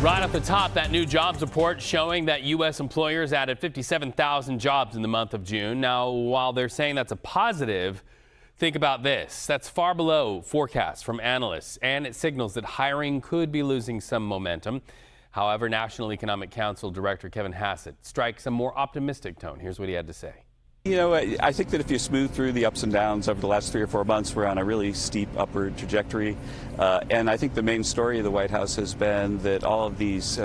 Right off the top, that new jobs report showing that U.S. employers added 57,000 jobs in the month of June. Now, while they're saying that's a positive, think about this. That's far below forecasts from analysts, and it signals that hiring could be losing some momentum. However, National Economic Council Director Kevin Hassett strikes a more optimistic tone. Here's what he had to say. You know, I think that if you smooth through the ups and downs over the last 3 or 4 months, we're on a really steep upward trajectory. And I think the main story of the White House has been that all of these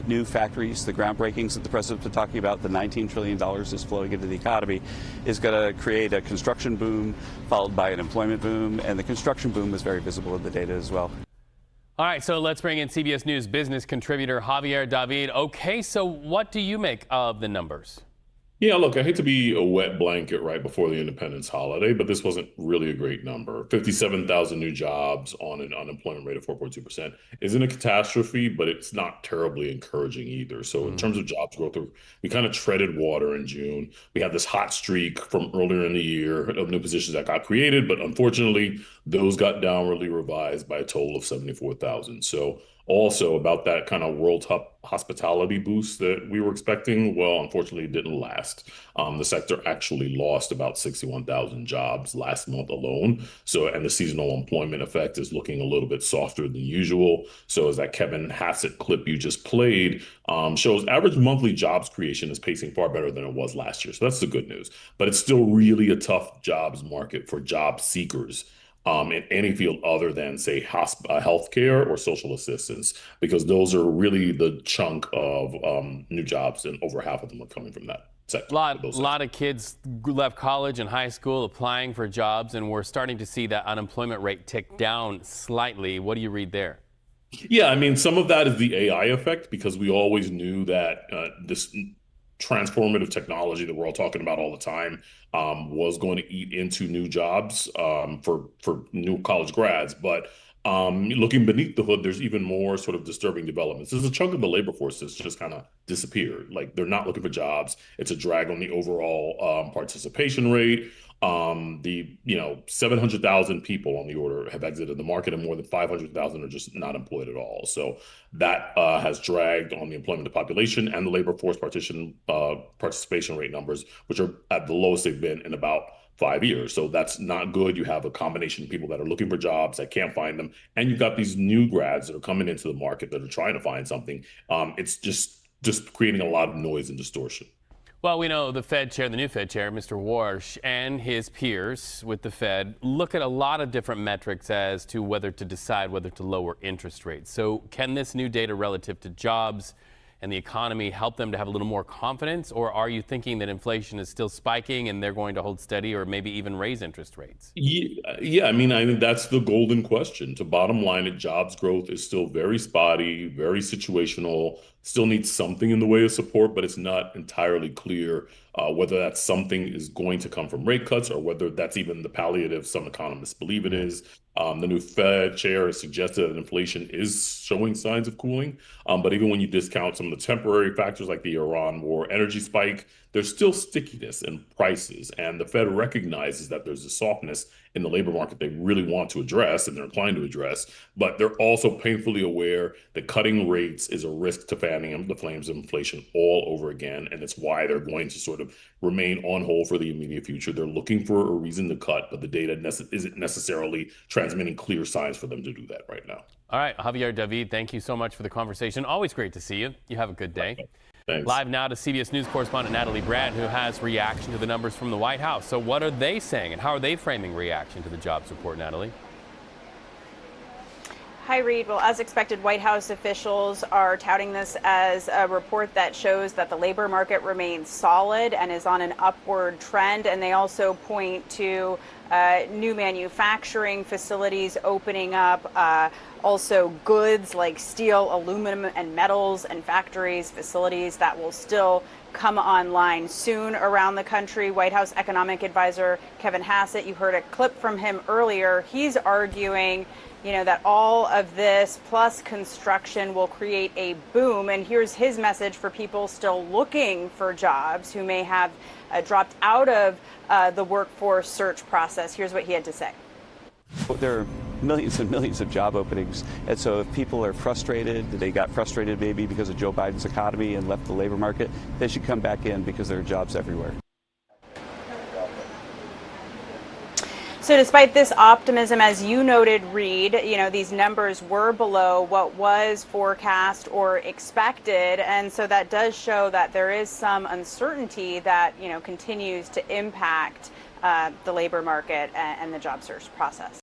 new factories, the groundbreakings that the president's been talking about, the $19 trillion is flowing into the economy, is going to create a construction boom followed by an employment boom. And the construction boom is very visible in the data as well. All right, so let's bring in CBS News business contributor Javier David. Okay, so what do you make of the numbers? Yeah, look, I hate to be a wet blanket right before the Independence holiday, but this wasn't really a great number. 57,000 new jobs on an unemployment rate of 4.2% isn't a catastrophe, but it's not terribly encouraging either. So in terms of jobs growth, we kind of treaded water in June. We had this hot streak from earlier in the year of new positions that got created, but unfortunately, those got downwardly revised by a total of 74,000. So also about that kind of World Cup hospitality boost that we were expecting, well, unfortunately, it didn't last. The sector actually lost about 61,000 jobs last month alone. So, and the seasonal employment effect is looking a little bit softer than usual. So as that Kevin Hassett clip you just played shows, average monthly jobs creation is pacing far better than it was last year. So that's the good news. But it's still really a tough jobs market for job seekers in any field other than, say, healthcare or social assistance, because those are really the chunk of new jobs, and over half of them are coming from that sector. A lot of kids left college and high school applying for jobs, and we're starting to see that unemployment rate tick down slightly. What do you read there? Yeah, I mean, some of that is the AI effect, because we always knew that this transformative technology that we're all talking about all the time was going to eat into new jobs for new college grads. But looking beneath the hood, there's even more sort of disturbing developments. There's a chunk of the labor force that's just kind of disappeared. Like, they're not looking for jobs. It's a drag on the overall participation rate. 700,000 people on the order have exited the market, and more than 500,000 are just not employed at all. So that has dragged on the employment to population and the labor force participation rate numbers, which are at the lowest they've been in about 5 years. So that's not good. You have a combination of people that are looking for jobs that can't find them, and you've got these new grads that are coming into the market that are trying to find something. It's just creating a lot of noise and distortion. Well, we know the Fed chair, the new Fed chair, Mr. Warsh, and his peers with the Fed look at a lot of different metrics as to whether to decide whether to lower interest rates. So can this new data relative to jobs and the economy help them to have a little more confidence? Or are you thinking that inflation is still spiking and they're going to hold steady or maybe even raise interest rates? Yeah, I mean, I think that's the golden question. To bottom line it, jobs growth is still very spotty, very situational, still needs something in the way of support, but it's not entirely clear whether that something is going to come from rate cuts or whether that's even the palliative some economists believe it is. The new Fed chair has suggested that inflation is showing signs of cooling. But even when you discount some of the temporary factors like the Iran war energy spike, there's still stickiness in prices. And the Fed recognizes that there's a softness in the labor market they really want to address and they're inclined to address. But they're also painfully aware that cutting rates is a risk to fanning the flames of inflation all over again. And it's why they're going to sort of remain on hold for the immediate future. They're looking for a reason to cut, but the data isn't necessarily transmitting clear signs for them to do that right now. All right, Javier David, thank you so much for the conversation. Always great to see you. You have a good day. Thanks. Live now to CBS News correspondent Natalie, who has reaction to the numbers from the White House. So what are they saying and how are they framing reaction to the jobs report, Natalie? Hi, Reed. Well, as expected, White House officials are touting this as a report that shows that the labor market remains solid and is on an upward trend. And they also point to new manufacturing facilities opening up, also goods like steel, aluminum, and metals, and factories, facilities that will still come online soon around the country. White House economic advisor Kevin Hassett, you heard a clip from him earlier. He's arguing, that all of this plus construction will create a boom. And here's his message for people still looking for jobs who may have dropped out of the workforce search process. Here's what he had to say. There are millions and millions of job openings. And so if people are frustrated, they got frustrated maybe because of Joe Biden's economy and left the labor market, they should come back in because there are jobs everywhere. So despite this optimism, as you noted, Reed, these numbers were below what was forecast or expected. And so that does show that there is some uncertainty that, continues to impact the labor market and the job search process.